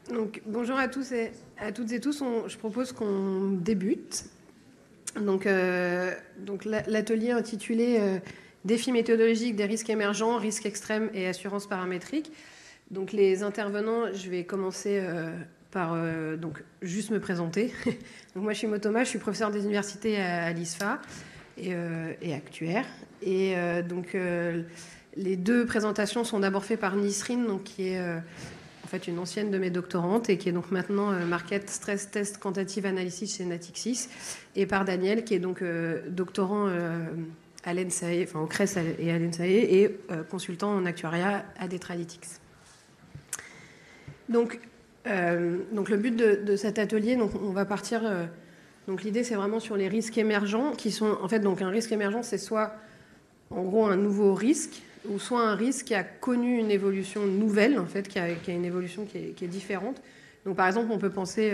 Donc, bonjour à tous et à toutes et tous. Je propose qu'on débute. L'atelier intitulé Défis méthodologiques des risques émergents, risques extrêmes et assurance paramétrique. Donc, les intervenants, je vais commencer par juste me présenter. Donc, moi, je suis Maud Thomas, je suis professeure des universités à l'ISFA et actuaire. Les deux présentations sont d'abord faites par Nisrine, donc, qui est en fait une ancienne de mes doctorantes et qui est donc maintenant Market Stress Test Quantitative Analysis chez Natixis, et par Daniel, qui est donc doctorant à l'ENSAE, enfin au CRES et à l'ENSAE, et consultant en actuariat à Detralytics. Donc le but de cet atelier, donc on va partir. Donc l'idée, c'est vraiment sur les risques émergents, qui sont en fait, donc un risque émergent, c'est soit en gros un nouveau risque, ou soit un risque qui a connu une évolution nouvelle, en fait, qui a une évolution qui est différente. Donc par exemple, on peut penser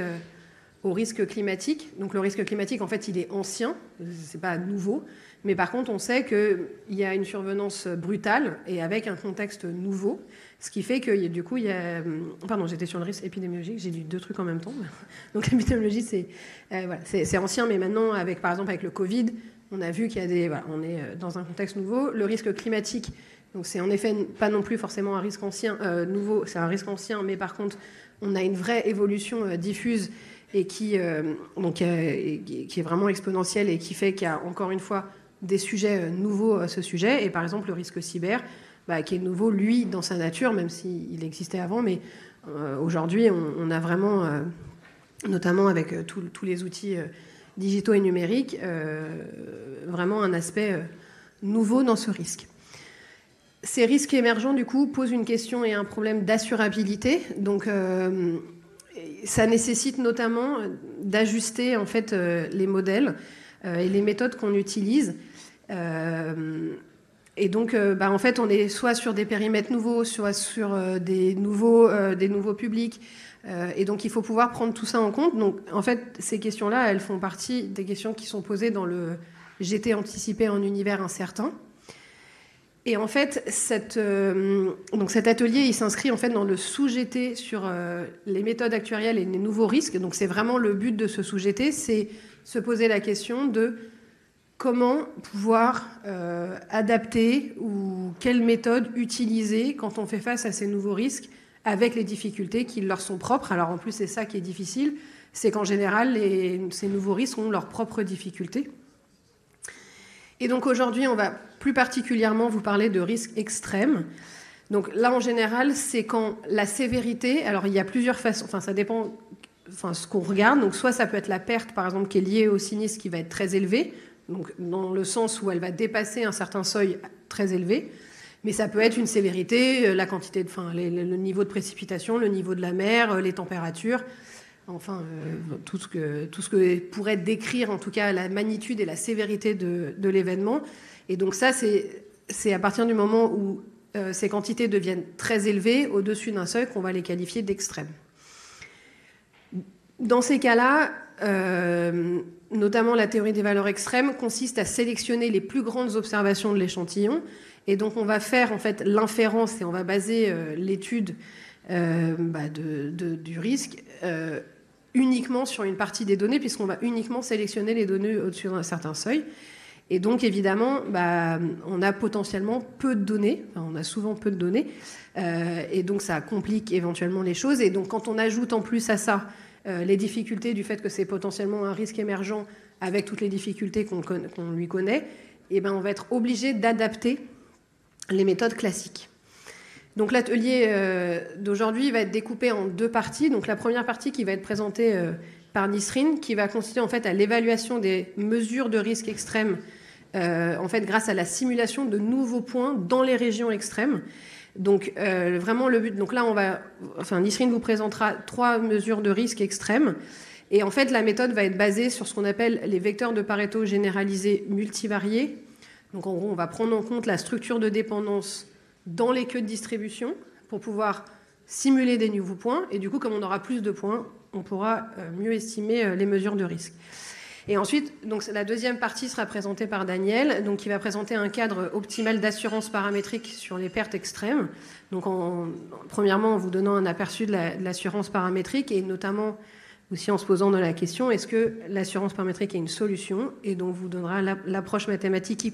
au risque climatique. Donc le risque climatique, en fait, il est ancien, c'est pas nouveau, mais par contre, on sait qu'il y a une survenance brutale et avec un contexte nouveau, ce qui fait que du coup, il y a... Pardon, j'étais sur le risque épidémiologique, j'ai dit deux trucs en même temps. Donc l'épidémiologie, c'est ancien, mais maintenant, par exemple, avec le Covid, on a vu qu'il y a des... Voilà, on est dans un contexte nouveau. Le risque climatique, donc c'est en effet pas non plus forcément un risque ancien, nouveau, c'est un risque ancien, mais par contre, on a une vraie évolution diffuse et qui est vraiment exponentielle et qui fait qu'il y a encore une fois des sujets nouveaux à ce sujet. Et par exemple, le risque cyber, qui est nouveau, lui, dans sa nature, même s'il existait avant, mais aujourd'hui, on a vraiment, notamment avec tous les outils digitaux et numériques, vraiment un aspect nouveau dans ce risque. Ces risques émergents, du coup, posent une question et un problème d'assurabilité. Donc, ça nécessite notamment d'ajuster en fait les modèles et les méthodes qu'on utilise. Et donc, en fait, on est soit sur des périmètres nouveaux, soit sur des nouveaux publics. Et donc, il faut pouvoir prendre tout ça en compte. Donc, en fait, ces questions-là, elles font partie des questions qui sont posées dans le GT anticipé en univers incertain. Et en fait, cet atelier, il s'inscrit en fait dans le sous-GT sur les méthodes actuarielles et les nouveaux risques. Donc, c'est vraiment le but de ce sous-GT, c'est se poser la question de comment pouvoir adapter ou quelle méthode utiliser quand on fait face à ces nouveaux risques avec les difficultés qui leur sont propres. Alors, en plus, c'est ça qui est difficile, c'est qu'en général, ces nouveaux risques ont leurs propres difficultés. Et donc aujourd'hui, on va plus particulièrement vous parler de risques extrêmes. Donc là, en général, c'est quand la sévérité... Alors, il y a plusieurs façons... Enfin, ça dépend ce qu'on regarde. Donc, soit ça peut être la perte, par exemple, qui est liée au sinistre, qui va être très élevée, donc dans le sens où elle va dépasser un certain seuil très élevé. Mais ça peut être une sévérité, la quantité le niveau de précipitation, le niveau de la mer, les températures... Enfin, tout ce que pourrait décrire, en tout cas, la magnitude et la sévérité de l'événement. Et donc ça, c'est à partir du moment où ces quantités deviennent très élevées, au-dessus d'un seuil, qu'on va les qualifier d'extrêmes. Dans ces cas-là, notamment la théorie des valeurs extrêmes consiste à sélectionner les plus grandes observations de l'échantillon. Et donc on va faire en fait l'inférence et on va baser l'étude du risque uniquement sur une partie des données, puisqu'on va uniquement sélectionner les données au-dessus d'un certain seuil. Et donc, évidemment, on a potentiellement peu de données, on a souvent peu de données, et donc ça complique éventuellement les choses. Et donc, quand on ajoute en plus à ça les difficultés du fait que c'est potentiellement un risque émergent avec toutes les difficultés qu'on lui connaît, on va être obligé d'adapter les méthodes classiques. Donc l'atelier d'aujourd'hui va être découpé en deux parties. Donc la première partie qui va être présentée par Nisrine, qui va consister en fait à l'évaluation des mesures de risque extrêmes, en fait grâce à la simulation de nouveaux points dans les régions extrêmes. Donc vraiment le but. Donc là Nisrine vous présentera 3 mesures de risque extrêmes. Et en fait la méthode va être basée sur ce qu'on appelle les vecteurs de Pareto généralisés multivariés. Donc en gros on va prendre en compte la structure de dépendance dans les queues de distribution pour pouvoir simuler des nouveaux points. Et du coup, comme on aura plus de points, on pourra mieux estimer les mesures de risque. Et ensuite, donc, la deuxième partie sera présentée par Daniel, donc, qui va présenter un cadre optimal d'assurance paramétrique sur les pertes extrêmes. Donc, premièrement, en vous donnant un aperçu de l'assurance paramétrique et notamment aussi en se posant de la question, est-ce que l'assurance paramétrique est une solution? Et donc, vous donnera l'approche mathématique qui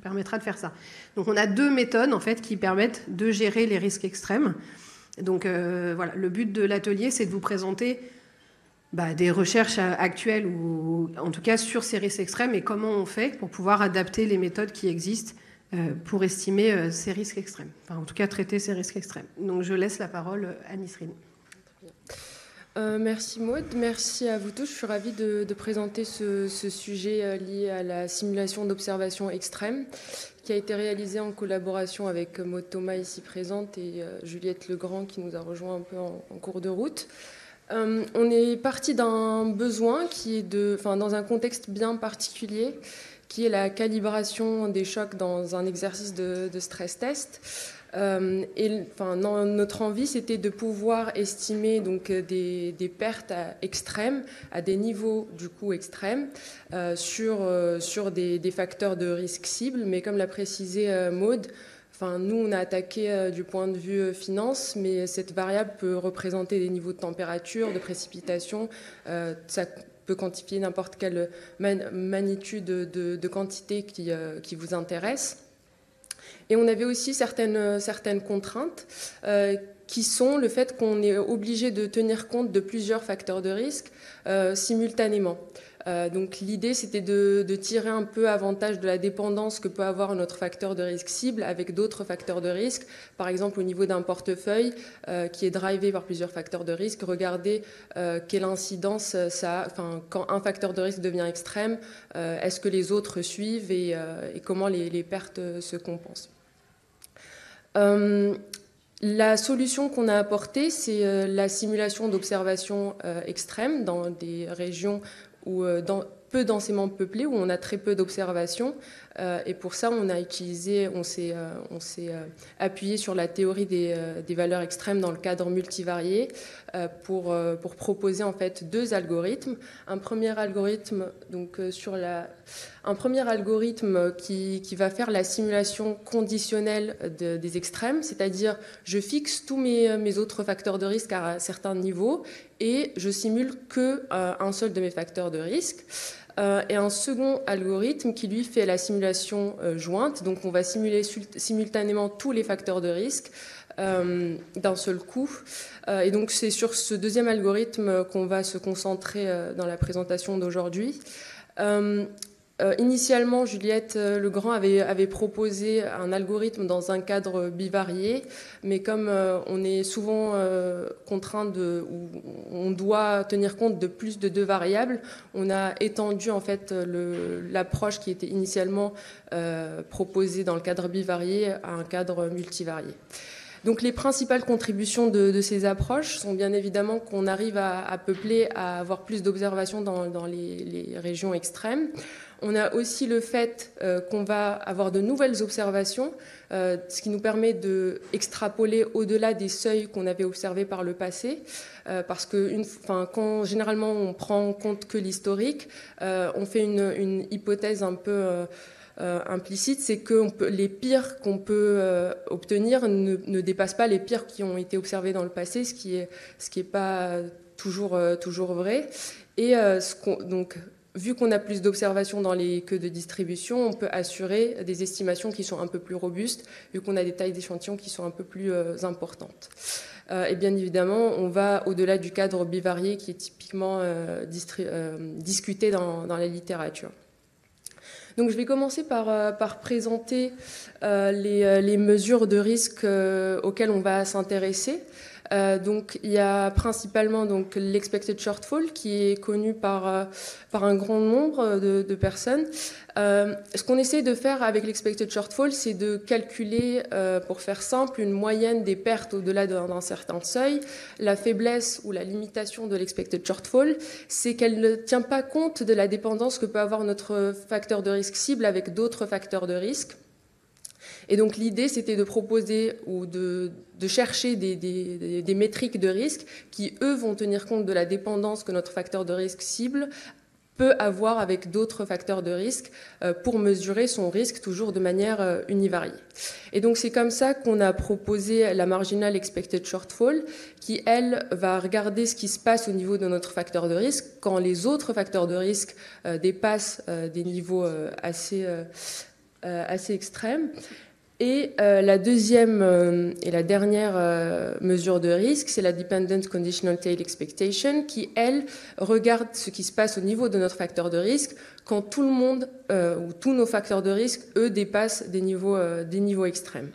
permettra de faire ça. Donc, on a deux méthodes, en fait, qui permettent de gérer les risques extrêmes. Donc, voilà, le but de l'atelier, c'est de vous présenter des recherches actuelles, ou en tout cas sur ces risques extrêmes, et comment on fait pour pouvoir adapter les méthodes qui existent pour estimer ces risques extrêmes. Enfin, en tout cas, traiter ces risques extrêmes. Donc, je laisse la parole à Nisrine. Merci Maud, merci à vous tous. Je suis ravie de présenter ce sujet lié à la simulation d'observation extrême qui a été réalisé en collaboration avec Maud Thomas ici présente et Juliette Legrand qui nous a rejoint un peu en cours de route. On est parti d'un besoin qui est dans un contexte bien particulier qui est la calibration des chocs dans un exercice de stress test. Notre envie, c'était de pouvoir estimer donc, des pertes extrêmes, à des niveaux du coup extrêmes, sur des facteurs de risque cible. Mais comme l'a précisé Maud, nous, on a attaqué du point de vue finance, mais cette variable peut représenter des niveaux de température, de précipitation. Ça peut quantifier n'importe quelle magnitude de quantité qui vous intéresse. Et on avait aussi certaines contraintes qui sont le fait qu'on est obligé de tenir compte de plusieurs facteurs de risque simultanément. Donc l'idée, c'était de tirer un peu avantage de la dépendance que peut avoir notre facteur de risque cible avec d'autres facteurs de risque. Par exemple, au niveau d'un portefeuille qui est drivé par plusieurs facteurs de risque, regardez quelle incidence ça a. Quand un facteur de risque devient extrême, est-ce que les autres suivent et comment les pertes se compensent. La solution qu'on a apportée, c'est la simulation d'observation extrême dans des régions peu densément peuplées, où on a très peu d'observations. Et pour ça, on s'est appuyé sur la théorie des valeurs extrêmes dans le cadre multivarié pour proposer en fait deux algorithmes. Un premier algorithme qui va faire la simulation conditionnelle des extrêmes, c'est-à-dire je fixe tous mes autres facteurs de risque à certains niveaux et je simule qu'un seul de mes facteurs de risque. Et un second algorithme qui lui fait la simulation jointe, donc on va simuler simultanément tous les facteurs de risque d'un seul coup. Et donc c'est sur ce deuxième algorithme qu'on va se concentrer dans la présentation d'aujourd'hui. Initialement, Juliette Legrand avait proposé un algorithme dans un cadre bivarié, mais comme on est souvent contraint ou on doit tenir compte de plus de deux variables, on a étendu en fait l'approche qui était initialement proposée dans le cadre bivarié à un cadre multivarié. Donc les principales contributions de ces approches sont bien évidemment qu'on arrive à peupler, à avoir plus d'observations dans les régions extrêmes. On a aussi le fait qu'on va avoir de nouvelles observations, ce qui nous permet d'extrapoler au-delà des seuils qu'on avait observés par le passé, parce que quand généralement on prend en compte que l'historique, on fait une hypothèse un peu implicite, c'est que les pires qu'on peut obtenir ne dépassent pas les pires qui ont été observés dans le passé, ce qui est pas toujours vrai. Et donc vu qu'on a plus d'observations dans les queues de distribution, on peut assurer des estimations qui sont un peu plus robustes, vu qu'on a des tailles d'échantillons qui sont un peu plus importantes. Et bien évidemment, on va au-delà du cadre bivarié qui est typiquement discuté dans la littérature. Donc je vais commencer par présenter les mesures de risque auxquelles on va s'intéresser. Donc il y a principalement l'expected shortfall qui est connu par un grand nombre de personnes. Ce qu'on essaie de faire avec l'expected shortfall, c'est de calculer, pour faire simple, une moyenne des pertes au-delà d'un certain seuil. La faiblesse ou la limitation de l'expected shortfall, c'est qu'elle ne tient pas compte de la dépendance que peut avoir notre facteur de risque cible avec d'autres facteurs de risque. Et donc l'idée, c'était de proposer ou de chercher des métriques de risque qui, eux, vont tenir compte de la dépendance que notre facteur de risque cible peut avoir avec d'autres facteurs de risque pour mesurer son risque toujours de manière univariée. Et donc c'est comme ça qu'on a proposé la Marginal Expected Shortfall qui, elle, va regarder ce qui se passe au niveau de notre facteur de risque quand les autres facteurs de risque dépassent des niveaux assez extrêmes. Et la deuxième et la dernière mesure de risque, c'est la Dependent Conditional Tail Expectation, qui, elle, regarde ce qui se passe au niveau de notre facteur de risque quand tout le monde ou tous nos facteurs de risque, eux, dépassent des niveaux extrêmes.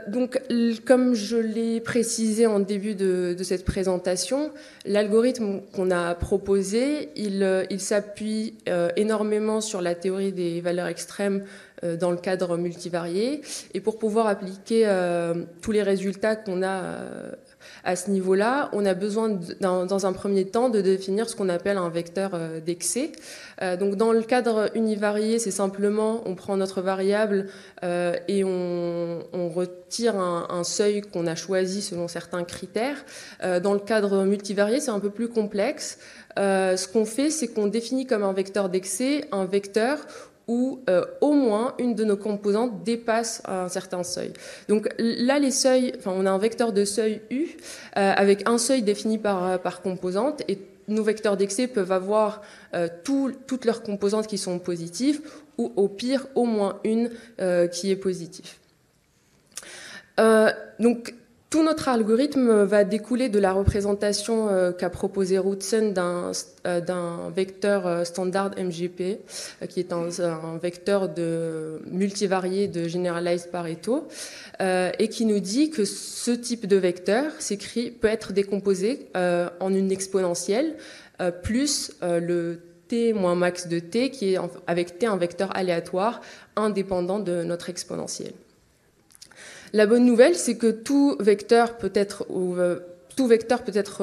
Donc, comme je l'ai précisé en début de cette présentation, l'algorithme qu'on a proposé, il s'appuie énormément sur la théorie des valeurs extrêmes dans le cadre multivarié. Et pour pouvoir appliquer tous les résultats qu'on a à ce niveau-là, on a besoin, dans un premier temps, de définir ce qu'on appelle un vecteur d'excès. Donc, dans le cadre univarié, c'est simplement, on prend notre variable et on retire un seuil qu'on a choisi selon certains critères. Dans le cadre multivarié, c'est un peu plus complexe. Ce qu'on fait, c'est qu'on définit comme un vecteur d'excès un vecteur où au moins une de nos composantes dépasse un certain seuil. Donc là, les seuils, on a un vecteur de seuil U avec un seuil défini par composante, et nos vecteurs d'excès peuvent avoir toutes leurs composantes qui sont positives, ou au pire, au moins une qui est positive. Donc, tout notre algorithme va découler de la représentation qu'a proposé Rootsen d'un vecteur standard MGP, qui est un vecteur de multivarié de Generalized Pareto, et qui nous dit que ce type de vecteur peut être décomposé en une exponentielle, plus le t moins max de t, qui est avec t un vecteur aléatoire indépendant de notre exponentielle. La bonne nouvelle, c'est que tout vecteur peut être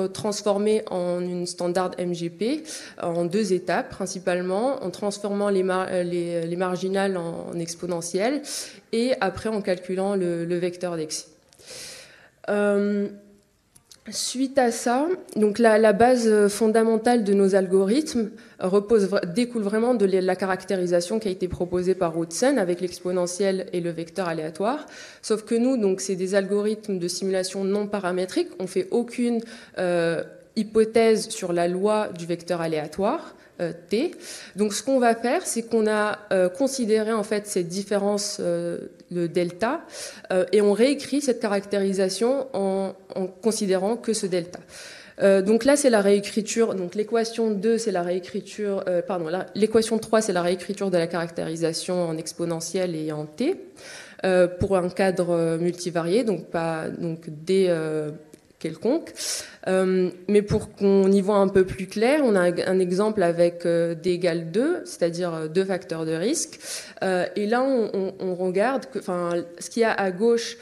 transformé en une standard MGP en deux étapes, principalement en transformant les marginales en exponentielles et après en calculant le vecteur d'excès. Suite à ça, donc la base fondamentale de nos algorithmes découle vraiment de la caractérisation qui a été proposée par Rootsen avec l'exponentielle et le vecteur aléatoire. Sauf que nous, donc, c'est des algorithmes de simulation non paramétriques. On ne fait aucune hypothèse sur la loi du vecteur aléatoire. T. Donc ce qu'on va faire, c'est qu'on a considéré en fait cette différence, le delta, et on réécrit cette caractérisation en considérant que ce delta. Donc là, c'est la réécriture. Donc l'équation 2, c'est la réécriture. L'équation 3, c'est la réécriture de la caractérisation en exponentielle et en t pour un cadre multivarié, donc pas D quelconque. Mais pour qu'on y voit un peu plus clair, on a un exemple avec D égale 2, c'est-à-dire deux facteurs de risque. Et là, on regarde que, ce qu'il y a à gauche,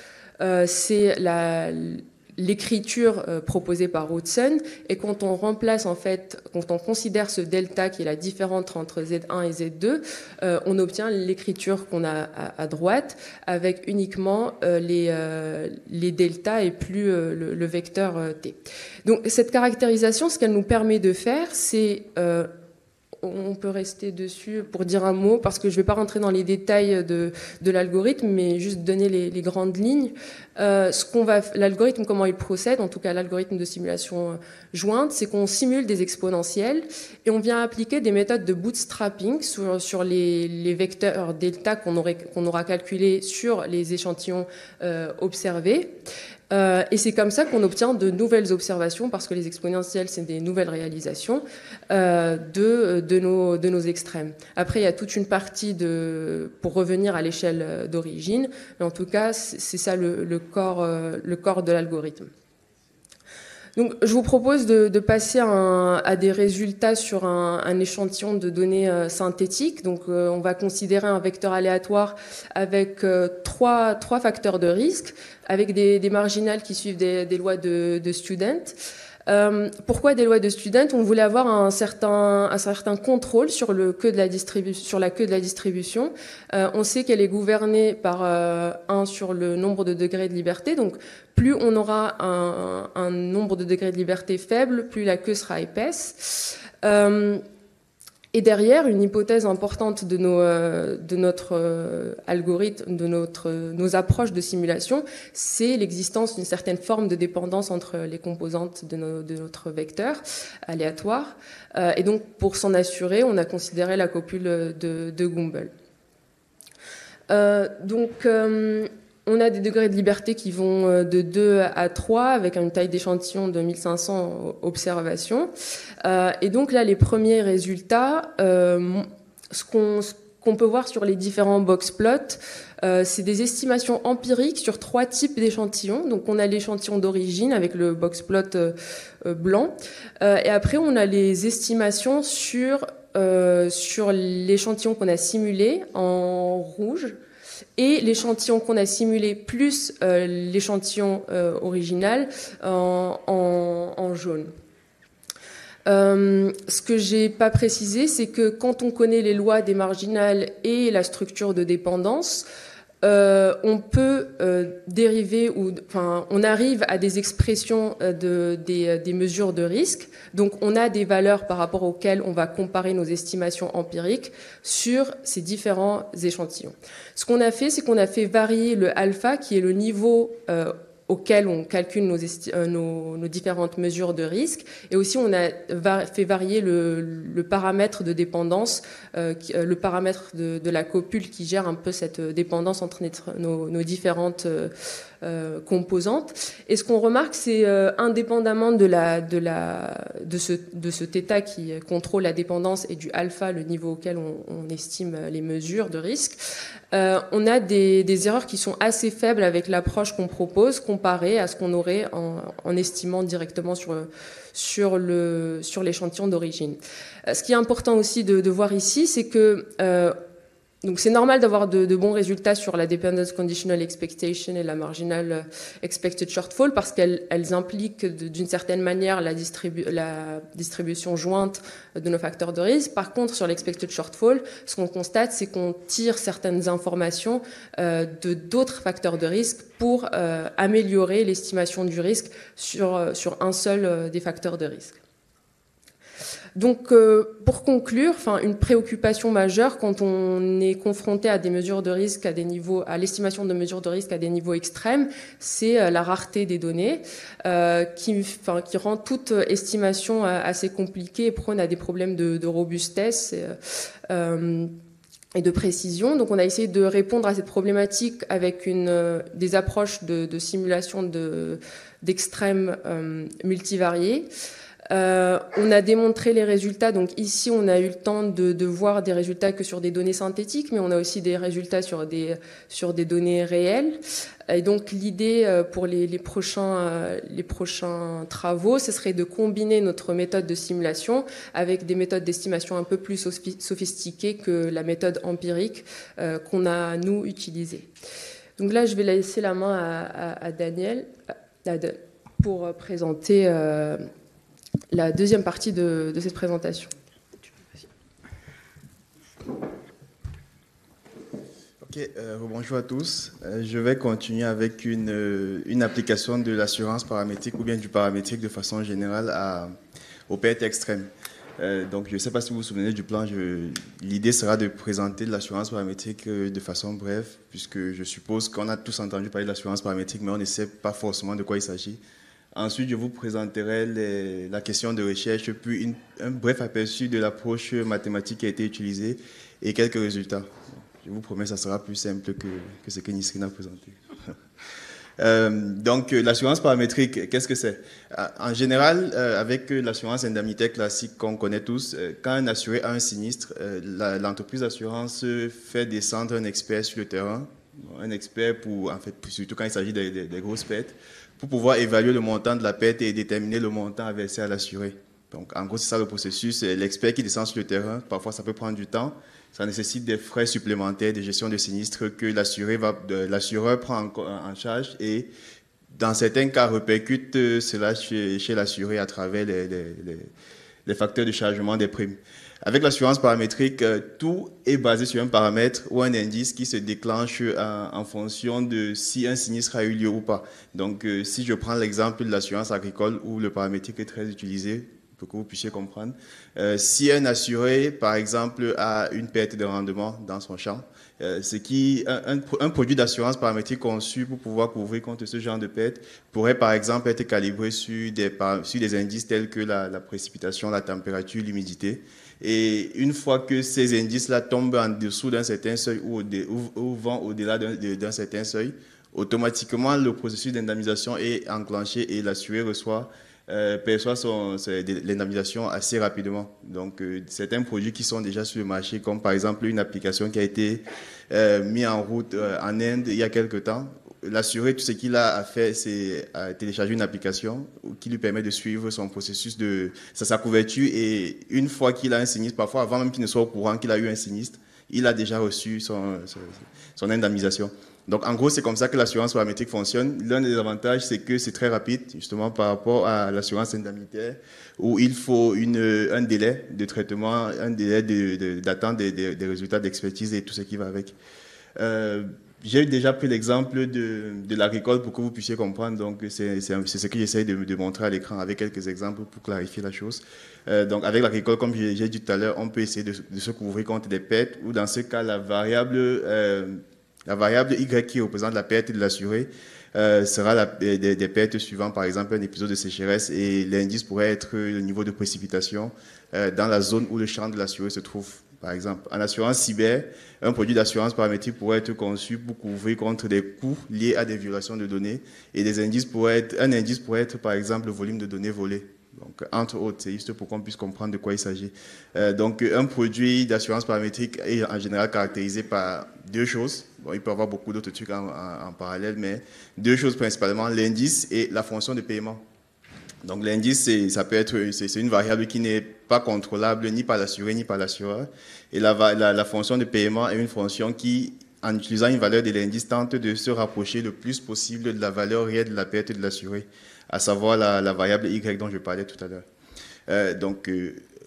c'est l'écriture proposée par Rootsen, et quand on remplace, en fait, quand on considère ce delta qui est la différence entre Z1 et Z2, on obtient l'écriture qu'on a à droite avec uniquement les deltas et plus le vecteur T. Donc cette caractérisation, ce qu'elle nous permet de faire, c'est on peut rester dessus pour dire un mot, parce que je ne vais pas rentrer dans les détails de l'algorithme, mais juste donner les grandes lignes. L'algorithme, comment il procède, en tout cas l'algorithme de simulation jointe, c'est qu'on simule des exponentielles et on vient appliquer des méthodes de bootstrapping sur les vecteurs delta qu'on aura calculés sur les échantillons observés. Et c'est comme ça qu'on obtient de nouvelles observations, parce que les exponentielles, c'est des nouvelles réalisations de nos extrêmes. Après, il y a toute une partie pour revenir à l'échelle d'origine, mais en tout cas, c'est ça le corps de l'algorithme. Donc, je vous propose de passer à des résultats sur un échantillon de données synthétiques. Donc, on va considérer un vecteur aléatoire avec trois facteurs de risque, avec des marginales qui suivent des lois de Student. Pourquoi des lois de Student? On voulait avoir un certain contrôle sur la queue de la distribution. On sait qu'elle est gouvernée par 1 sur le nombre de degrés de liberté. Donc, plus on aura un nombre de degrés de liberté faible, plus la queue sera épaisse. Et derrière, une hypothèse importante de notre algorithme, de nos approches de simulation, c'est l'existence d'une certaine forme de dépendance entre les composantes de notre vecteur aléatoire. Et donc, pour s'en assurer, on a considéré la copule de Gumbel. On a des degrés de liberté qui vont de 2 à 3 avec une taille d'échantillon de 1500 observations. Et donc là, les premiers résultats, ce qu'on peut voir sur les différents box plots, c'est des estimations empiriques sur 3 types d'échantillons. Donc on a l'échantillon d'origine avec le box plot blanc. Et après, on a les estimations sur l'échantillon qu'on a simulé en rouge et l'échantillon qu'on a simulé plus l'échantillon original en jaune. Ce que j'ai pas précisé, c'est que quand on connaît les lois des marginales et la structure de dépendance, on peut dériver on arrive à des expressions des mesures de risque. Donc on a des valeurs par rapport auxquelles on va comparer nos estimations empiriques sur ces différents échantillons. Ce qu'on a fait, c'est qu'on a fait varier le alpha, qui est le niveau auquel on calcule nos différentes mesures de risque. Et aussi, on a fait varier le paramètre de dépendance, le paramètre de la copule qui gère un peu cette dépendance entre nos différentes composantes. Et ce qu'on remarque, c'est indépendamment de ce θ qui contrôle la dépendance et du alpha, le niveau auquel on estime les mesures de risque, on a des erreurs qui sont assez faibles avec l'approche qu'on propose comparé à ce qu'on aurait en estimant directement sur l'échantillon d'origine. Ce qui est important aussi de voir ici, c'est que donc c'est normal d'avoir de bons résultats sur la dependence conditional expectation et la marginal expected shortfall parce qu'elles impliquent d'une certaine manière la distribution jointe de nos facteurs de risque. Par contre, sur l'expected shortfall, ce qu'on constate, c'est qu'on tire certaines informations de d'autres facteurs de risque pour améliorer l'estimation du risque sur un seul des facteurs de risque. Donc, pour conclure, une préoccupation majeure quand on est confronté à des mesures de risque à l'estimation de mesures de risque à des niveaux extrêmes, c'est la rareté des données, qui rend toute estimation assez compliquée et prône à des problèmes de robustesse et de précision. Donc, on a essayé de répondre à cette problématique avec des approches de simulation d'extrêmes multivariés. On a démontré les résultats. Donc ici, on a eu le temps de voir des résultats que sur des données synthétiques, mais on a aussi des résultats sur des données réelles. Et donc l'idée pour les prochains travaux, ce serait de combiner notre méthode de simulation avec des méthodes d'estimation un peu plus sophistiquées que la méthode empirique qu'on a nous utilisée. Donc là, je vais laisser la main à Daniel pour présenter la deuxième partie de cette présentation. Ok, bonjour à tous. Je vais continuer avec une application de l'assurance paramétrique ou bien du paramétrique de façon générale aux pertes extrêmes. Donc, je ne sais pas si vous vous souvenez du plan. L'idée sera de présenter de l'assurance paramétrique de façon brève, puisque je suppose qu'on a tous entendu parler de l'assurance paramétrique, mais on ne sait pas forcément de quoi il s'agit. Ensuite, je vous présenterai la question de recherche, puis un bref aperçu de l'approche mathématique qui a été utilisée et quelques résultats. Je vous promets, ça sera plus simple que ce que Nisrine a présenté. Donc, l'assurance paramétrique, qu'est-ce que c'est? En général, avec l'assurance indemnitaire classique qu'on connaît tous, quand un assuré a un sinistre, l'entreprise d'assurance fait descendre un expert sur le terrain, un expert surtout quand il s'agit des grosses pertes, pour pouvoir évaluer le montant de la perte et déterminer le montant à verser à l'assuré. Donc, en gros, c'est ça le processus. L'expert qui descend sur le terrain, parfois ça peut prendre du temps, ça nécessite des frais supplémentaires de gestion de sinistre que l'assureur prend en charge et, dans certains cas, répercute cela chez l'assuré à travers les facteurs de chargement des primes. Avec l'assurance paramétrique, tout est basé sur un paramètre ou un indice qui se déclenche en fonction de si un sinistre a eu lieu ou pas. Donc, si je prends l'exemple de l'assurance agricole où le paramétrique est très utilisé, pour que vous puissiez comprendre. Si un assuré, par exemple, a une perte de rendement dans son champ, un produit d'assurance paramétrique conçu pour pouvoir couvrir contre ce genre de perte pourrait, par exemple, être calibré sur des indices tels que la précipitation, la température, l'humidité. Et une fois que ces indices-là tombent en dessous d'un certain seuil ou vont au-delà d'un certain seuil, automatiquement, le processus d'indemnisation est enclenché et l'assuré perçoit l'indemnisation assez rapidement. Donc, certains produits qui sont déjà sur le marché, comme par exemple une application qui a été mise en route en Inde il y a quelque temps, l'assuré, tout ce qu'il a à faire, c'est télécharger une application qui lui permet de suivre son processus de sa couverture. Et une fois qu'il a un sinistre, parfois avant même qu'il ne soit au courant qu'il a eu un sinistre, il a déjà reçu son indemnisation. Donc, en gros, c'est comme ça que l'assurance paramétrique fonctionne. L'un des avantages, c'est que c'est très rapide, justement, par rapport à l'assurance indemnitaire, où il faut un délai de traitement, un délai d'attente des résultats d'expertise et tout ce qui va avec. J'ai déjà pris l'exemple de l'agricole pour que vous puissiez comprendre. Donc, c'est ce que j'essaie de montrer à l'écran avec quelques exemples pour clarifier la chose. Donc, avec l'agricole, comme j'ai dit tout à l'heure, on peut essayer de se couvrir contre des pertes, ou dans ce cas, la variable Y qui représente la perte de l'assuré sera des pertes suivant, par exemple, un épisode de sécheresse, et l'indice pourrait être le niveau de précipitation dans la zone où le champ de l'assuré se trouve. Par exemple, en assurance cyber, un produit d'assurance paramétrique pourrait être conçu pour couvrir contre des coûts liés à des violations de données, et un indice pourrait être, par exemple, le volume de données volées. Donc, entre autres, c'est juste pour qu'on puisse comprendre de quoi il s'agit. Donc, un produit d'assurance paramétrique est en général caractérisé par deux choses. Bon, il peut y avoir beaucoup d'autres trucs en parallèle, mais deux choses principalement, l'indice et la fonction de paiement. Donc, l'indice, c'est une variable qui n'est pas contrôlable ni par l'assuré ni par l'assureur. Et la fonction de paiement est une fonction qui, en utilisant une valeur de l'indice, tente de se rapprocher le plus possible de la valeur réelle de la perte de l'assuré, à savoir la variable Y dont je parlais tout à l'heure. Donc,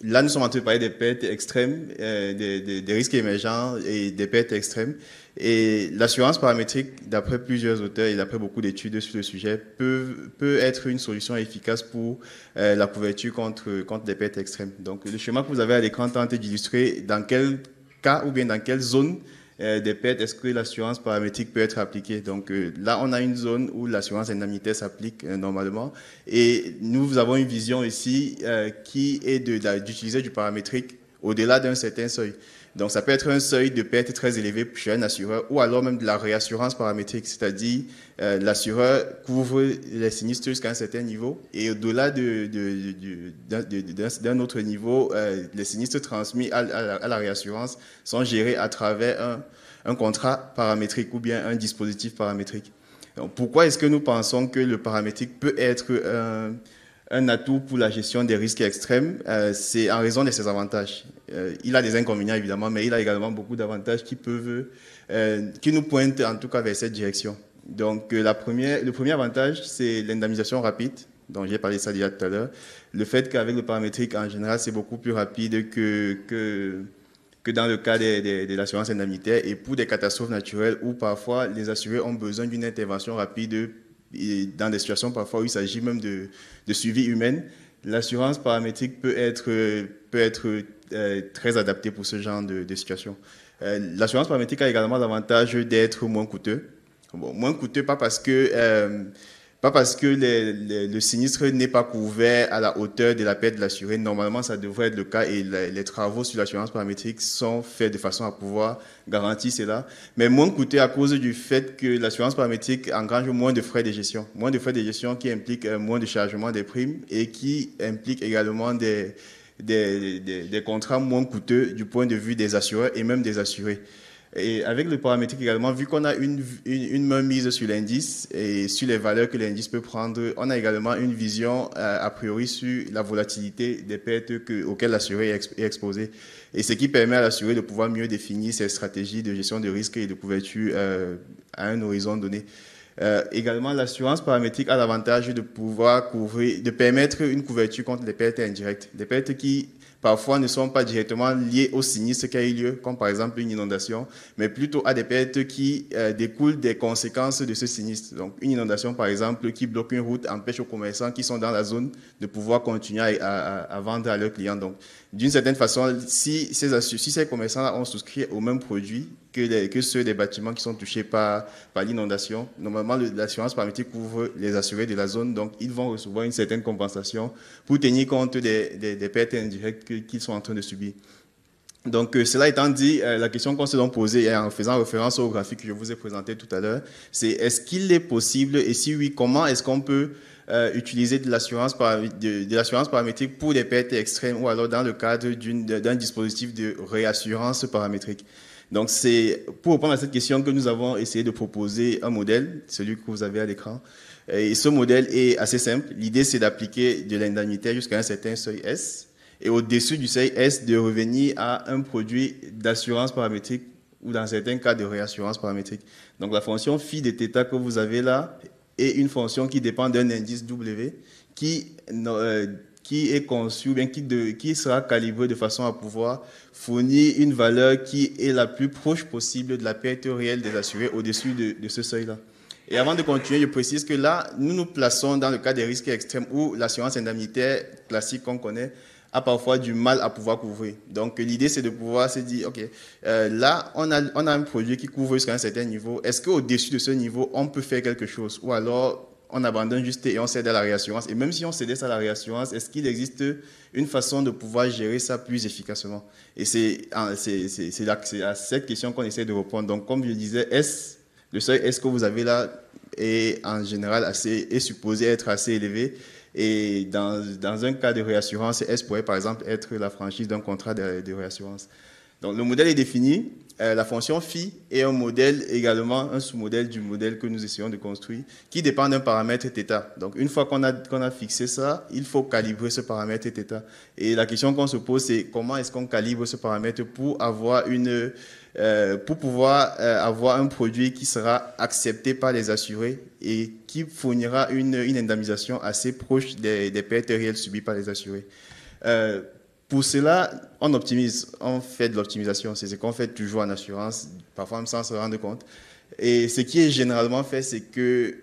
là, nous sommes en train de parler des pertes extrêmes, des risques émergents et des pertes extrêmes. Et l'assurance paramétrique, d'après plusieurs auteurs et d'après beaucoup d'études sur le sujet, peut être une solution efficace pour la couverture contre des pertes extrêmes. Donc, le schéma que vous avez à l'écran tente d'illustrer dans quel cas ou bien dans quelle zone des pertes est-ce que l'assurance paramétrique peut être appliquée. Donc, là, on a une zone où l'assurance indemnitaire s'applique normalement. Et nous avons une vision ici qui est d'utiliser du paramétrique au-delà d'un certain seuil. Donc, ça peut être un seuil de perte très élevé chez un assureur, ou alors même de la réassurance paramétrique, c'est-à-dire l'assureur couvre les sinistres jusqu'à un certain niveau, et au-delà d'un autre niveau, les sinistres transmis à la réassurance sont gérés à travers un contrat paramétrique ou bien un dispositif paramétrique. Donc, pourquoi est-ce que nous pensons que le paramétrique peut être un atout pour la gestion des risques extrêmes? C'est en raison de ses avantages. Il a des inconvénients évidemment, mais il a également beaucoup d'avantages qui nous pointent en tout cas vers cette direction. Donc le premier avantage, c'est l'indemnisation rapide, dont j'ai parlé ça déjà tout à l'heure. Le fait qu'avec le paramétrique, en général, c'est beaucoup plus rapide que dans le cas de l'assurance indemnitaire, et pour des catastrophes naturelles où parfois les assurés ont besoin d'une intervention rapide, et dans des situations parfois où il s'agit même de suivi humain, l'assurance paramétrique peut être très adaptée pour ce genre de situation. L'assurance paramétrique a également l'avantage d'être moins coûteux. Bon, moins coûteux, pas parce que le sinistre n'est pas couvert à la hauteur de la perte de l'assuré. Normalement, ça devrait être le cas, et les travaux sur l'assurance paramétrique sont faits de façon à pouvoir garantir cela. Mais moins coûteux à cause du fait que l'assurance paramétrique engrange moins de frais de gestion. Moins de frais de gestion qui impliquent moins de chargement des primes et qui impliquent également des contrats moins coûteux du point de vue des assureurs et même des assurés. Et avec le paramétrique également, vu qu'on a une main mise sur l'indice et sur les valeurs que l'indice peut prendre, on a également une vision a priori sur la volatilité des pertes auxquelles l'assuré est exposé. Et ce qui permet à l'assuré de pouvoir mieux définir ses stratégies de gestion de risque et de couverture à un horizon donné. Également, l'assurance paramétrique a l'avantage de pouvoir de permettre une couverture contre les pertes indirectes. Des pertes qui, parfois ne sont pas directement liées au sinistre qui a eu lieu, comme par exemple une inondation, mais plutôt à des pertes qui découlent des conséquences de ce sinistre. Donc une inondation, par exemple, qui bloque une route, empêche aux commerçants qui sont dans la zone de pouvoir continuer à vendre à leurs clients. Donc, d'une certaine façon, si ces commerçants ont souscrit au même produit que ceux des bâtiments qui sont touchés par l'inondation, normalement, l'assurance paramétrique couvre les assurés de la zone, donc ils vont recevoir une certaine compensation pour tenir compte des pertes indirectes qu'ils sont en train de subir. Donc, cela étant dit, la question qu'on s'est donc posée, et en faisant référence au graphique que je vous ai présenté tout à l'heure, c'est est-ce qu'il est possible, et si oui, comment est-ce qu'on peut utiliser de l'assurance paramétrique pour des pertes extrêmes ou alors dans le cadre d'un dispositif de réassurance paramétrique. Donc, c'est pour répondre à cette question que nous avons essayé de proposer un modèle, celui que vous avez à l'écran. Et ce modèle est assez simple. L'idée, c'est d'appliquer de l'indemnité jusqu'à un certain seuil S. Et au-dessus du seuil S, de revenir à un produit d'assurance paramétrique ou dans certains cas de réassurance paramétrique. Donc, la fonction phi de θ que vous avez là est une fonction qui dépend d'un indice W qui est conçu, ou bien qui sera calibré de façon à pouvoir fournir une valeur qui est la plus proche possible de la perte réelle des assurés au-dessus de ce seuil-là. Et avant de continuer, je précise que là, nous nous plaçons dans le cas des risques extrêmes où l'assurance indemnitaire classique qu'on connaît a parfois du mal à pouvoir couvrir. Donc, l'idée, c'est de pouvoir se dire, OK, là, on a un produit qui couvre jusqu'à un certain niveau. Est-ce qu'au-dessus de ce niveau, on peut faire quelque chose? Ou alors, on abandonne juste et on cède à la réassurance. Et même si on cèdait à la réassurance, est-ce qu'il existe une façon de pouvoir gérer ça plus efficacement? Et c'est à cette question qu'on essaie de répondre. Donc, comme je disais, le seuil S que vous avez là est en général est supposé être assez élevé. Et dans un cas de réassurance, S pourrait par exemple être la franchise d'un contrat de réassurance. Donc, le modèle est défini. La fonction phi est un modèle également, un sous-modèle du modèle que nous essayons de construire, qui dépend d'un paramètre θ. Donc, une fois qu'on a fixé ça, il faut calibrer ce paramètre θ. Et la question qu'on se pose, c'est comment est-ce qu'on calibre ce paramètre pour avoir avoir un produit qui sera accepté par les assurés et qui fournira une indemnisation assez proche des pertes réelles subies par les assurés. Pour cela, on optimise, on fait de l'optimisation. C'est ce qu'on fait toujours en assurance, parfois même sans se rendre compte. Et ce qui est généralement fait, c'est que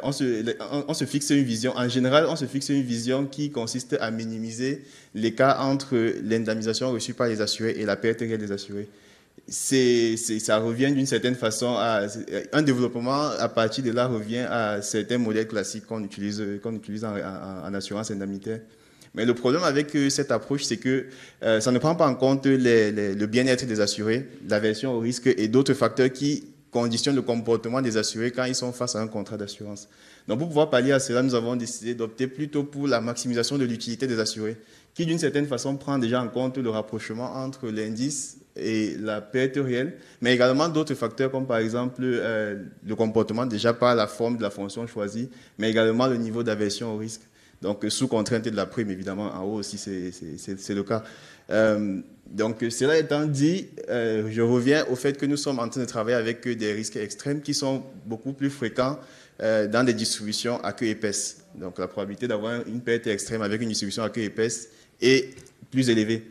on se fixe une vision. En général, on se fixe une vision qui consiste à minimiser l'écart entre l'indemnisation reçue par les assurés et la perte réelle des assurés. Ça revient d'une certaine façon à un développement à partir de là revient à certains modèles classiques qu'on utilise en assurance indemnitaire. Mais le problème avec cette approche, c'est que ça ne prend pas en compte le bien-être des assurés, l'aversion au risque et d'autres facteurs qui conditionnent le comportement des assurés quand ils sont face à un contrat d'assurance. Donc, pour pouvoir pallier à cela, nous avons décidé d'opter plutôt pour la maximisation de l'utilité des assurés, qui d'une certaine façon prend déjà en compte le rapprochement entre l'indice et la perte réelle, mais également d'autres facteurs comme par exemple le comportement déjà par la forme de la fonction choisie, mais également le niveau d'aversion au risque. Donc, sous contrainte de la prime, évidemment, en haut aussi, c'est le cas. Donc, cela étant dit, je reviens au fait que nous sommes en train de travailler avec des risques extrêmes qui sont beaucoup plus fréquents dans des distributions à queue épaisse. Donc, la probabilité d'avoir une perte extrême avec une distribution à queue épaisse est plus élevée.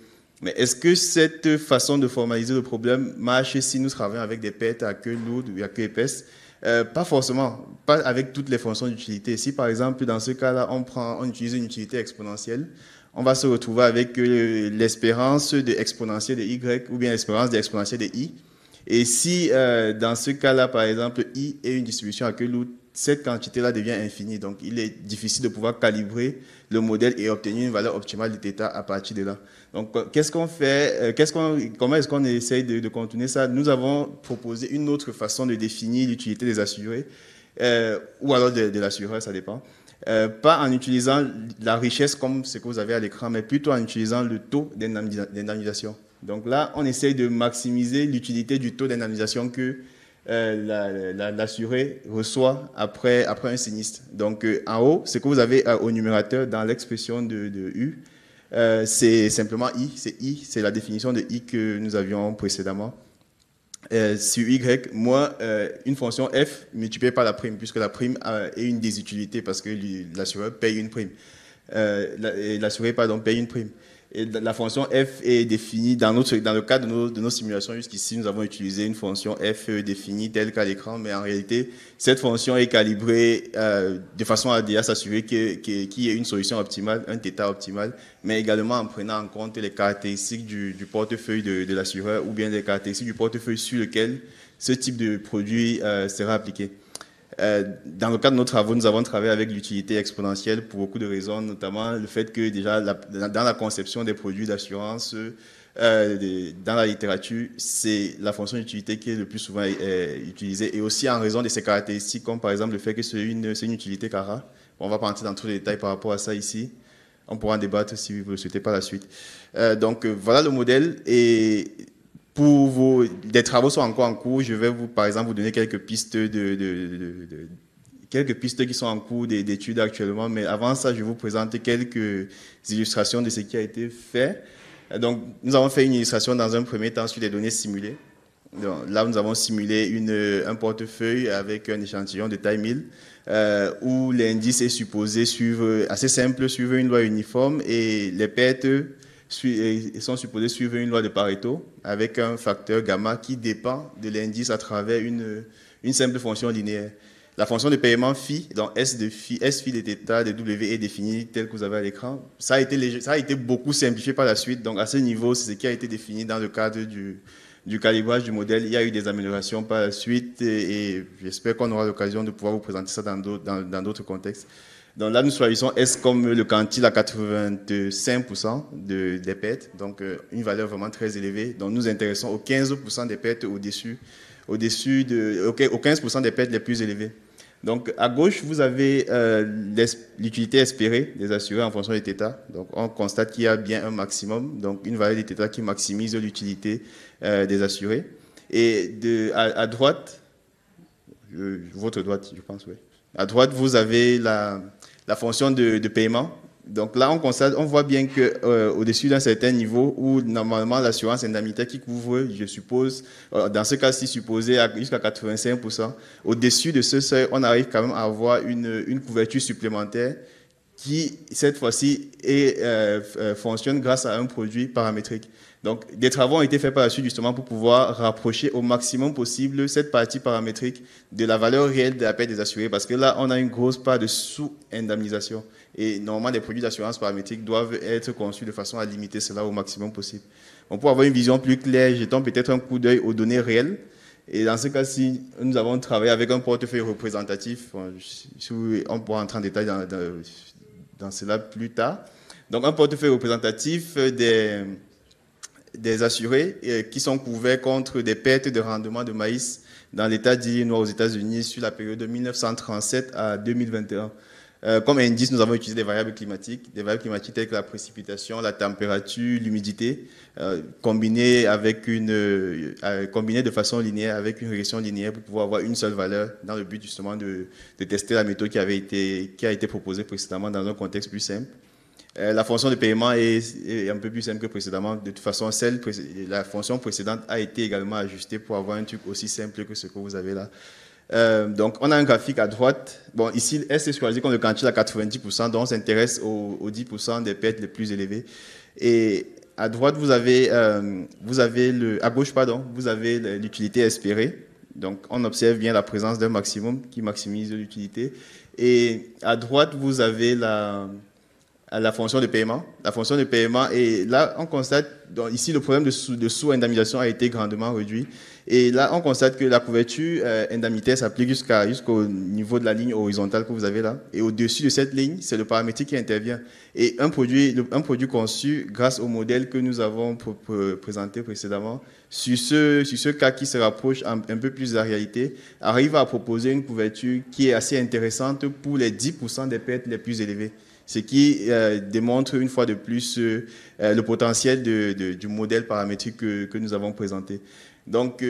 Mais est-ce que cette façon de formaliser le problème marche si nous travaillons avec des pertes à queue lourde ou à queue épaisse? Pas forcément, pas avec toutes les fonctions d'utilité. Si par exemple, dans ce cas-là, on utilise une utilité exponentielle, on va se retrouver avec l'espérance de exponentielle de y ou bien l'espérance de exponentielle de i. Et si dans ce cas-là, par exemple, i est une distribution à queue lourde, cette quantité-là devient infinie. Donc, il est difficile de pouvoir calibrer le modèle et obtenir une valeur optimale de θ à partir de là. Donc, qu'est-ce qu'on fait? Comment est-ce qu'on essaye de contourner ça? Nous avons proposé une autre façon de définir l'utilité des assurés, ou alors de l'assureur, ça dépend. Pas en utilisant la richesse comme ce que vous avez à l'écran, mais plutôt en utilisant le taux d'indemnisation. Donc là, on essaye de maximiser l'utilité du taux d'indemnisation que l'assuré reçoit après un sinistre. Donc, en haut, ce que vous avez au numérateur dans l'expression de U, c'est simplement I. C'est la définition de I que nous avions précédemment. Sur Y, moi, une fonction F multipliée par la prime, puisque la prime est une désutilité parce que l'assureur paye une prime. l'assuré paye une prime. Et la fonction F est définie dans le cadre de nos simulations jusqu'ici, nous avons utilisé une fonction F définie telle qu'à l'écran, mais en réalité, cette fonction est calibrée de façon à déjà s'assurer qu'il y ait une solution optimale, un θ optimal, mais également en prenant en compte les caractéristiques du portefeuille de l'assureur ou bien les caractéristiques du portefeuille sur lequel ce type de produit sera appliqué. Dans le cadre de nos travaux, nous avons travaillé avec l'utilité exponentielle pour beaucoup de raisons, notamment le fait que déjà dans la conception des produits d'assurance, dans la littérature, c'est la fonction d'utilité qui est le plus souvent utilisée, et aussi en raison de ses caractéristiques, comme par exemple le fait que c'est une utilité CARA. On ne va pas entrer dans tous les détails par rapport à ça ici. On pourra en débattre si vous le souhaitez par la suite. Donc voilà le modèle. Et des travaux sont encore en cours. Je vais par exemple, vous donner quelques pistes quelques pistes qui sont en cours d'études actuellement. Mais avant ça, je vais vous présenter quelques illustrations de ce qui a été fait. Donc, nous avons fait une illustration dans un premier temps sur des données simulées. Donc, là, nous avons simulé un portefeuille avec un échantillon de taille 1000 où l'indice est supposé suivre une loi uniforme, et les pertes sont supposés suivre une loi de Pareto avec un facteur gamma qui dépend de l'indice à travers une simple fonction linéaire. La fonction de paiement phi, donc S phi de θ de W est définie telle que vous avez à l'écran. Ça a été beaucoup simplifié par la suite. Donc à ce niveau, c'est ce qui a été défini dans le cadre du calibrage du modèle. Il y a eu des améliorations par la suite, et j'espère qu'on aura l'occasion de pouvoir vous présenter ça dans d'autres contextes. Donc là, nous choisissons S comme le quantile à 85% des pertes, donc une valeur vraiment très élevée. Donc nous nous intéressons aux 15% des pertes aux 15% des pertes les plus élevées. Donc à gauche, vous avez l'utilité espérée des assurés en fonction des θ. Donc on constate qu'il y a bien un maximum, donc une valeur de θ qui maximise l'utilité des assurés. Et à droite, votre droite, je pense, oui. À droite, vous avez la fonction de paiement. Donc là, on voit bien qu'au-dessus d'un certain niveau, où normalement l'assurance indemnitaire qui couvre, je suppose, dans ce cas-ci supposé jusqu'à 85%, au-dessus de ce seuil, on arrive quand même à avoir une couverture supplémentaire qui, cette fois-ci, fonctionne grâce à un produit paramétrique. Donc, des travaux ont été faits par la suite justement pour pouvoir rapprocher au maximum possible cette partie paramétrique de la valeur réelle de la perte des assurés, parce que là, on a une grosse part de sous-indemnisation. Et normalement, les produits d'assurance paramétrique doivent être conçus de façon à limiter cela au maximum possible. On peut avoir une vision plus claire, jetons peut-être un coup d'œil aux données réelles. Et dans ce cas-ci, nous avons travaillé avec un portefeuille représentatif. On pourra entrer en détail dans cela plus tard. Donc, un portefeuille représentatif des assurés qui sont couverts contre des pertes de rendement de maïs dans l'État d'Illinois aux États-Unis sur la période de 1937 à 2021. Comme indice, nous avons utilisé des variables climatiques telles que la précipitation, la température, l'humidité, combinées de façon linéaire avec une régression linéaire pour pouvoir avoir une seule valeur dans le but justement de tester la méthode qui a été proposée précédemment dans un contexte plus simple. La fonction de paiement est un peu plus simple que précédemment. De toute façon, la fonction précédente a été également ajustée pour avoir un truc aussi simple que ce que vous avez là. Donc, on a un graphique à droite. Bon, ici, S est choisi comme le quantile à 90%, donc on s'intéresse aux 10% des pertes les plus élevées. Et à droite, à gauche, vous avez l'utilité espérée. Donc, on observe bien la présence d'un maximum qui maximise l'utilité. Et à droite, vous avez la fonction de paiement. La fonction de paiement, et là, on constate, donc ici, le problème de sous-indemnisation a été grandement réduit. Et là, on constate que la couverture indemnitaire s'applique jusqu'au niveau de la ligne horizontale que vous avez là. Et au-dessus de cette ligne, c'est le paramétrique qui intervient. Et un produit conçu grâce au modèle que nous avons présenté précédemment, sur ce cas qui se rapproche un peu plus de la réalité, arrive à proposer une couverture qui est assez intéressante pour les 10% des pertes les plus élevées. Ce qui démontre une fois de plus le potentiel du modèle paramétrique que nous avons présenté. Donc,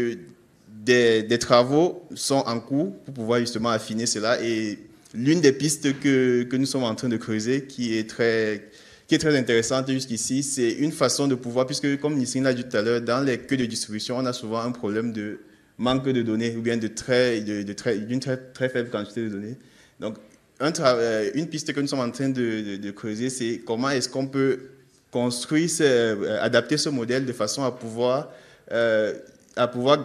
des travaux sont en cours pour pouvoir justement affiner cela. Et l'une des pistes que nous sommes en train de creuser, qui est très intéressante jusqu'ici, c'est une façon de pouvoir, puisque comme Nisrine l'a dit tout à l'heure, dans les queues de distribution, on a souvent un problème de manque de données ou bien d'une très faible quantité de données. Donc, une piste que nous sommes en train de creuser, c'est comment est-ce qu'on peut construire, adapter ce modèle de façon à pouvoir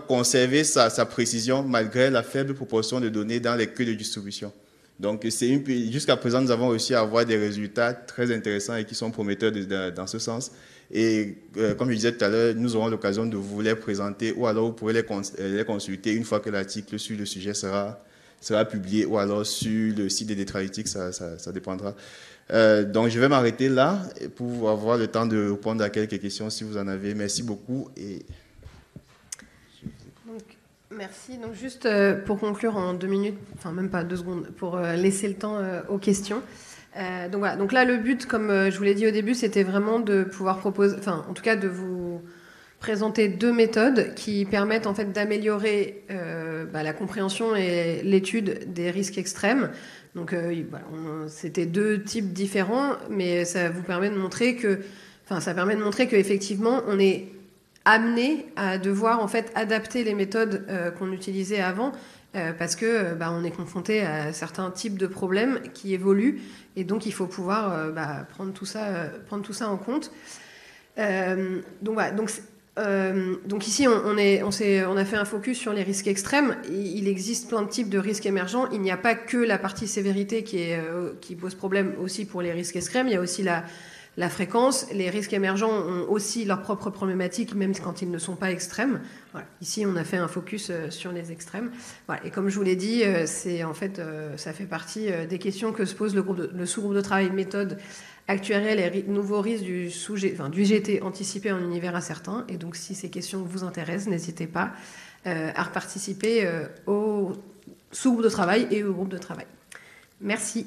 conserver sa précision malgré la faible proportion de données dans les queues de distribution. Donc, jusqu'à présent, nous avons réussi à avoir des résultats très intéressants et qui sont prometteurs dans ce sens. Et comme je disais tout à l'heure, nous aurons l'occasion de vous les présenter ou alors vous pourrez les consulter une fois que l'article sur le sujet sera publié ou alors sur le site des Détralytiques, ça dépendra. Donc, je vais m'arrêter là pour avoir le temps de répondre à quelques questions si vous en avez. Merci beaucoup. Donc, merci. Donc, juste pour conclure en 2 minutes, enfin même pas 2 secondes, pour laisser le temps aux questions. Donc voilà. Donc là, le but, comme je vous l'ai dit au début, c'était vraiment de pouvoir proposer, enfin en tout cas de vous présenter 2 méthodes qui permettent en fait d'améliorer la compréhension et l'étude des risques extrêmes. Donc voilà, c'était 2 types différents, mais ça vous permet de montrer que, effectivement, on est amené à devoir en fait adapter les méthodes qu'on utilisait avant. Parce que on est confronté à certains types de problèmes qui évoluent et donc il faut pouvoir prendre tout ça en compte. Donc voilà, donc ici on a fait un focus sur les risques extrêmes. Il existe plein de types de risques émergents. Il n'y a pas que la partie sévérité qui pose problème aussi pour les risques extrêmes. Il y a aussi la fréquence. Les risques émergents ont aussi leurs propres problématiques, même quand ils ne sont pas extrêmes. Voilà. Ici, on a fait un focus sur les extrêmes. Voilà. Et comme je vous l'ai dit, ça fait partie des questions que se pose le sous-groupe de travail méthode actuarielle et nouveaux risques du GT anticipé en univers incertain. Et donc, si ces questions vous intéressent, n'hésitez pas à participer au sous-groupe de travail et au groupe de travail. Merci.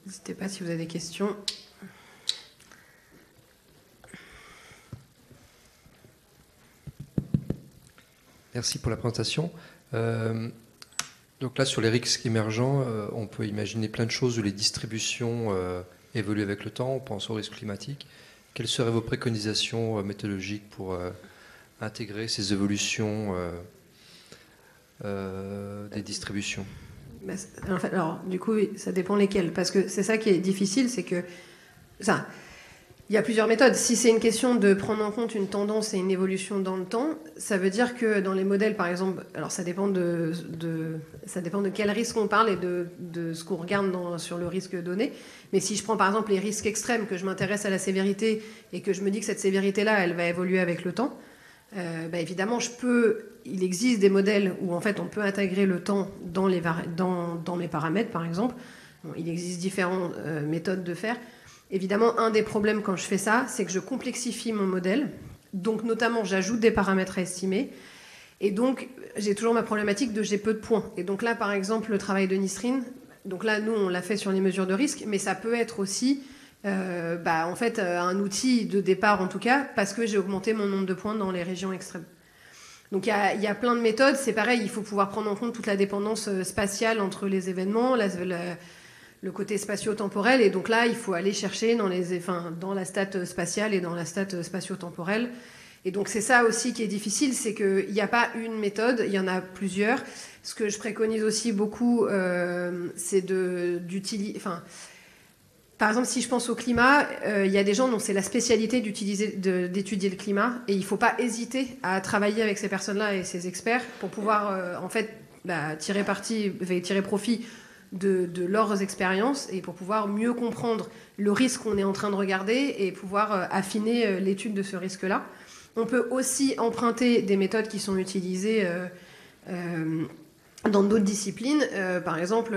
N'hésitez pas si vous avez des questions. Merci pour la présentation. Donc là, sur les risques émergents, on peut imaginer plein de choses où les distributions évoluent avec le temps. On pense au risque climatique. Quelles seraient vos préconisations méthodologiques pour intégrer ces évolutions des distributions ? Alors, du coup, ça dépend lesquelles. Parce que c'est ça qui est difficile, c'est que... il y a plusieurs méthodes. Si c'est une question de prendre en compte une tendance et une évolution dans le temps, ça veut dire que dans les modèles, par exemple... Alors, ça dépend de quel risque on parle et de ce qu'on regarde sur le risque donné. Mais si je prends, par exemple, les risques extrêmes, que je m'intéresse à la sévérité et que je me dis que cette sévérité-là, elle va évoluer avec le temps... évidemment, il existe des modèles où en fait on peut intégrer le temps dans mes paramètres, par exemple. Bon, il existe différentes méthodes de faire. Évidemment, un des problèmes quand je fais ça, c'est que je complexifie mon modèle. Donc, notamment, j'ajoute des paramètres à estimer. Et donc, j'ai toujours ma problématique de j'ai peu de points. Et donc là, par exemple, le travail de Nisrine, donc là, nous, on l'a fait sur les mesures de risque, mais ça peut être aussi... en fait, un outil de départ en tout cas, parce que j'ai augmenté mon nombre de points dans les régions extrêmes. Donc il y a plein de méthodes, c'est pareil, il faut pouvoir prendre en compte toute la dépendance spatiale entre les événements, le côté spatio-temporel, et donc là, il faut aller chercher dans la stat spatiale et dans la stat spatio-temporelle. Et donc c'est ça aussi qui est difficile, c'est qu'il n'y a pas une méthode, il y en a plusieurs. Ce que je préconise aussi beaucoup, c'est d'utiliser... Par exemple, si je pense au climat, il y a des gens dont c'est la spécialité d'étudier le climat, et il ne faut pas hésiter à travailler avec ces personnes-là et ces experts pour pouvoir tirer profit de leurs expériences et pour pouvoir mieux comprendre le risque qu'on est en train de regarder et pouvoir affiner l'étude de ce risque-là. On peut aussi emprunter des méthodes qui sont utilisées dans d'autres disciplines. Par exemple...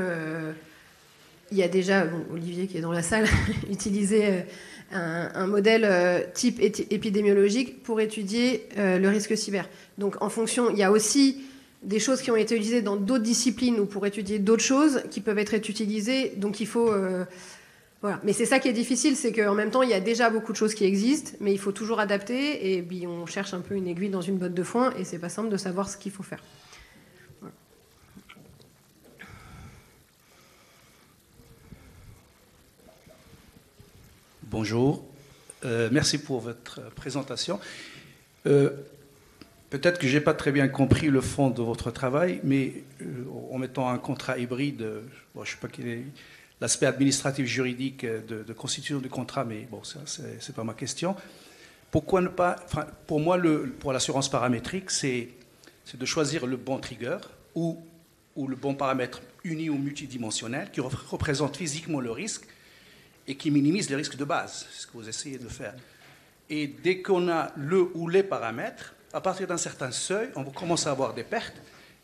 il y a déjà, Olivier qui est dans la salle, utilisé un modèle type épidémiologique pour étudier le risque cyber. Donc en fonction, il y a aussi des choses qui ont été utilisées dans d'autres disciplines ou pour étudier d'autres choses qui peuvent être utilisées. Donc il faut... voilà. Mais c'est ça qui est difficile, c'est qu'en même temps, il y a déjà beaucoup de choses qui existent, mais il faut toujours adapter, et puis on cherche un peu une aiguille dans une botte de foin, et c'est pas simple de savoir ce qu'il faut faire. Bonjour, merci pour votre présentation. Peut-être que je n'ai pas très bien compris le fond de votre travail, mais en mettant un contrat hybride, bon, je ne sais pas quel est l'aspect administratif juridique de constitution du contrat, mais bon, ça, ce n'est pas ma question. Pourquoi ne pas... Enfin, pour moi, pour l'assurance paramétrique, c'est de choisir le bon trigger ou le bon paramètre uni ou multidimensionnel qui représente physiquement le risque et qui minimise les risques de base. C'est ce que vous essayez de faire. Et dès qu'on a le ou les paramètres, à partir d'un certain seuil, on commence à avoir des pertes.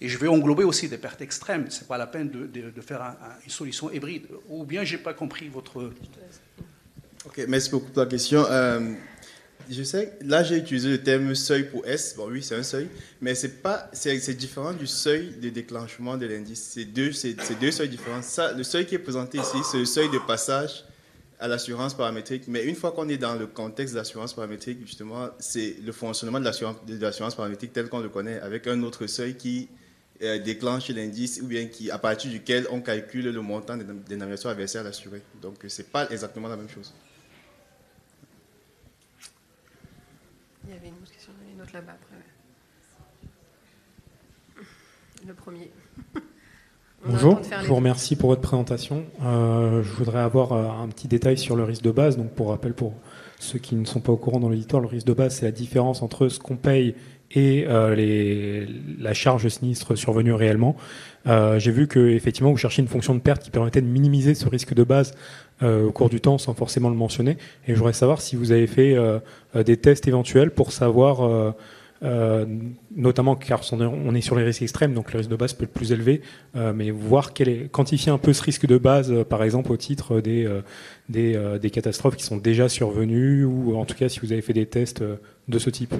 Et je vais englober aussi des pertes extrêmes. Ce n'est pas la peine de faire une solution hybride. Ou bien je n'ai pas compris votre... Ok, merci beaucoup pour la question. Je sais, là j'ai utilisé le terme seuil pour S. Bon oui, c'est un seuil, mais c'est différent du seuil de déclenchement de l'indice. C'est deux seuils différents. Ça, le seuil qui est présenté ici, c'est le seuil de passage à l'assurance paramétrique. Mais une fois qu'on est dans le contexte de l'assurance paramétrique, justement, c'est le fonctionnement de l'assurance paramétrique tel qu'on le connaît, avec un autre seuil qui déclenche l'indice ou bien à partir duquel on calcule le montant des navigations adversaires à l'assuré. Donc, ce n'est pas exactement la même chose. Il y avait une autre question, il y en avait une autre là-bas après. Le premier. Bonjour, je vous remercie pour votre présentation. Je voudrais avoir un petit détail sur le risque de base. Donc, pour rappel, pour ceux qui ne sont pas au courant dans l'auditoire, le risque de base, c'est la différence entre ce qu'on paye et la charge sinistre survenue réellement. J'ai vu que effectivement, vous cherchiez une fonction de perte qui permettait de minimiser ce risque de base au cours du temps sans forcément le mentionner. Et je voudrais savoir si vous avez fait des tests éventuels pour savoir... notamment car on est sur les risques extrêmes, donc le risque de base peut être plus élevé, mais voir quantifier un peu ce risque de base, par exemple au titre des catastrophes qui sont déjà survenues, ou en tout cas si vous avez fait des tests de ce type.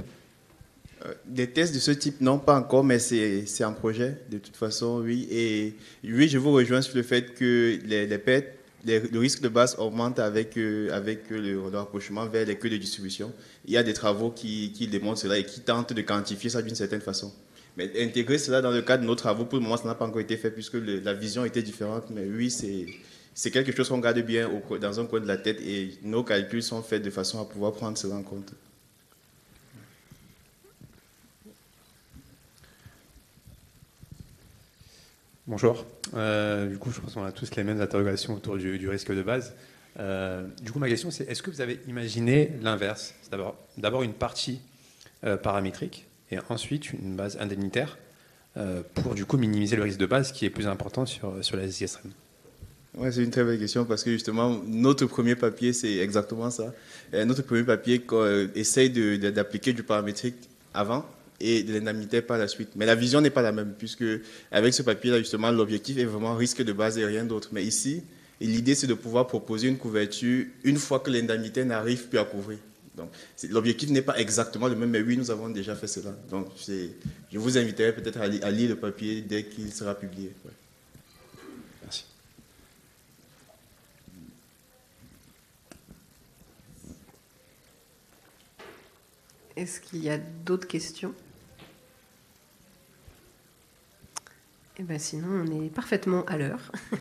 Des tests de ce type, non, pas encore, mais c'est un projet, de toute façon, oui. Et oui, je vous rejoins sur le fait que les pertes, le risque de base augmente avec le rapprochement vers les queues de distribution. Il y a des travaux qui démontrent cela et qui tentent de quantifier ça d'une certaine façon. Mais intégrer cela dans le cadre de nos travaux, pour le moment, ça n'a pas encore été fait puisque la vision était différente. Mais oui, c'est quelque chose qu'on garde bien dans un coin de la tête et nos calculs sont faits de façon à pouvoir prendre cela en compte. Bonjour. Du coup, je pense qu'on a tous les mêmes interrogations autour du risque de base. Du coup, ma question, c'est est-ce que vous avez imaginé l'inverse? D'abord une partie paramétrique et ensuite une base indemnitaire pour du coup minimiser le risque de base qui est plus important sur la risque extrême? Ouais, c'est une très belle question parce que justement, notre premier papier, c'est exactement ça. Notre premier papier essaye d'appliquer du paramétrique avant et de l'indemnitaire par la suite. Mais la vision n'est pas la même, puisque avec ce papier-là, justement, l'objectif est vraiment risque de base et rien d'autre. Mais ici, l'idée, c'est de pouvoir proposer une couverture une fois que l'indemnitaire n'arrive plus à couvrir. Donc, l'objectif n'est pas exactement le même, mais oui, nous avons déjà fait cela. Donc, je vous inviterai peut-être à lire le papier dès qu'il sera publié. Ouais. Merci. Est-ce qu'il y a d'autres questions? Eh bien, sinon, on est parfaitement à l'heure.